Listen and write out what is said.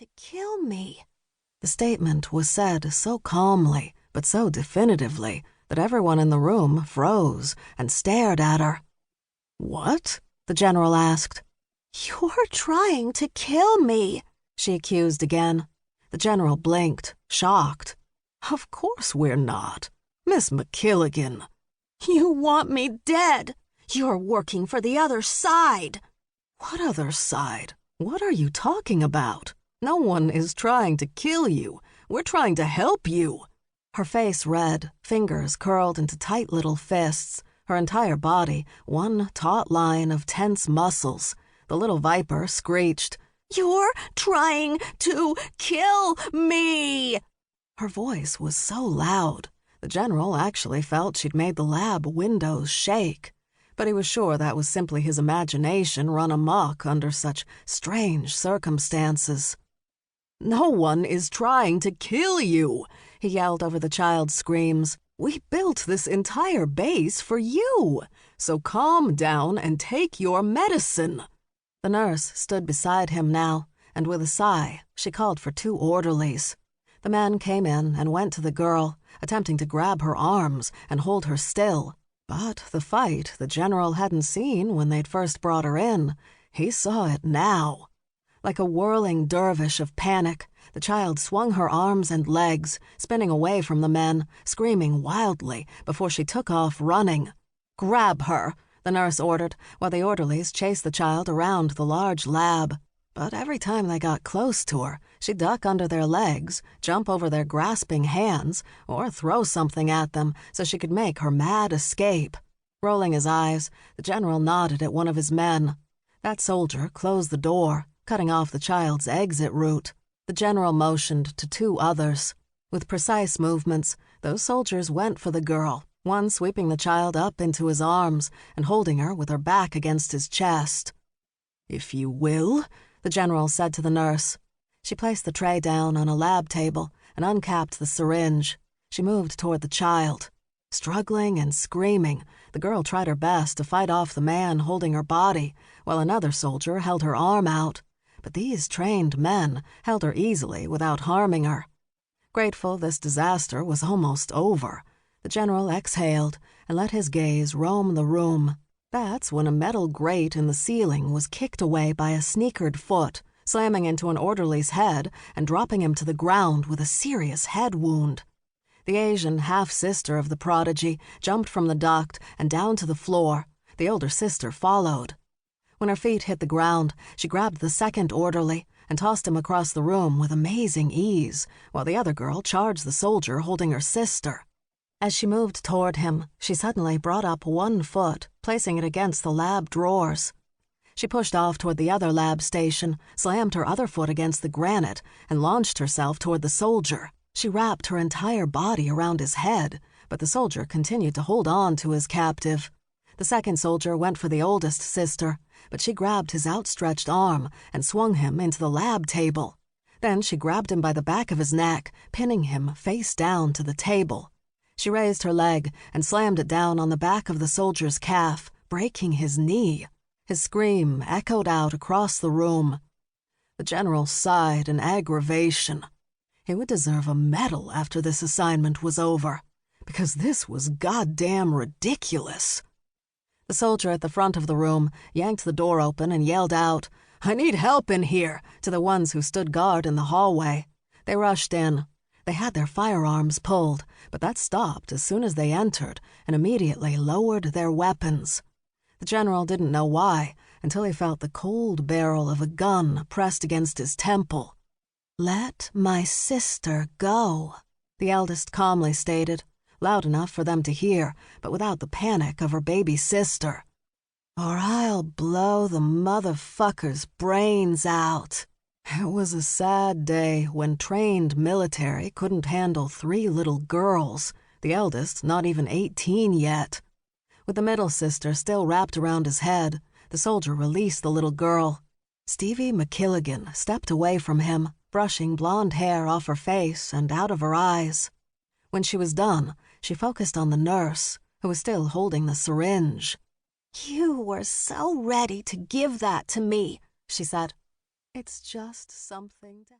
to kill me." The statement was said so calmly, but so definitively, that everyone in the room froze and stared at her. "What?" the general asked. "You're trying to kill me," she accused again. The general blinked, shocked. "Of course we're not. Miss MacKilligan." "You want me dead. You're working for the other side." "What other side? What are you talking about? No one is trying to kill you. We're trying to help you." Her face red, fingers curled into tight little fists, her entire body one taut line of tense muscles. The little viper screeched, "You're trying to kill me!" Her voice was so loud, the general actually felt she'd made the lab windows shake. But he was sure that was simply his imagination run amok under such strange circumstances. "No one is trying to kill you," he yelled over the child's screams. "We built this entire base for you, so calm down and take your medicine." The nurse stood beside him now, and with a sigh, she called for 2 orderlies. The man came in and went to the girl, attempting to grab her arms and hold her still. But the fight the general hadn't seen when they'd first brought her in, he saw it now. Like a whirling dervish of panic, the child swung her arms and legs, spinning away from the men, screaming wildly before she took off running. "Grab her," the nurse ordered, while the orderlies chased the child around the large lab. But every time they got close to her, she'd duck under their legs, jump over their grasping hands, or throw something at them so she could make her mad escape. Rolling his eyes, the general nodded at one of his men. That soldier closed the door, cutting off the child's exit route. The general motioned to 2 others. With precise movements, those soldiers went for the girl, one sweeping the child up into his arms and holding her with her back against his chest. "If you will," the general said to the nurse. She placed the tray down on a lab table and uncapped the syringe. She moved toward the child. Struggling and screaming, the girl tried her best to fight off the man holding her body, while another soldier held her arm out. But these trained men held her easily without harming her. Grateful this disaster was almost over, the general exhaled and let his gaze roam the room. That's when a metal grate in the ceiling was kicked away by a sneakered foot, slamming into an orderly's head and dropping him to the ground with a serious head wound. The Asian half-sister of the prodigy jumped from the duct and down to the floor. The older sister followed. When her feet hit the ground, she grabbed the second orderly and tossed him across the room with amazing ease, while the other girl charged the soldier holding her sister. As she moved toward him, she suddenly brought up one foot, placing it against the lab drawers. She pushed off toward the other lab station, slammed her other foot against the granite, and launched herself toward the soldier. She wrapped her entire body around his head, but the soldier continued to hold on to his captive. The second soldier went for the oldest sister, but she grabbed his outstretched arm and swung him into the lab table. Then she grabbed him by the back of his neck, pinning him face down to the table. She raised her leg and slammed it down on the back of the soldier's calf, breaking his knee. His scream echoed out across the room. The general sighed in aggravation. He would deserve a medal after this assignment was over, because this was goddamn ridiculous. The soldier at the front of the room yanked the door open and yelled out, "I need help in here," to the ones who stood guard in the hallway. They rushed in. They had their firearms pulled, but that stopped as soon as they entered and immediately lowered their weapons. The general didn't know why until he felt the cold barrel of a gun pressed against his temple. "Let my sister go," the eldest calmly stated, loud enough for them to hear, but without the panic of her baby sister. "Or I'll blow the motherfucker's brains out." It was a sad day when trained military couldn't handle 3 little girls, the eldest not even 18 yet. With the middle sister still wrapped around his head, the soldier released the little girl. Stevie MacKilligan stepped away from him, brushing blonde hair off her face and out of her eyes. When she was done, she focused on the nurse, who was still holding the syringe. "You were so ready to give that to me," she said. "It's just something to..."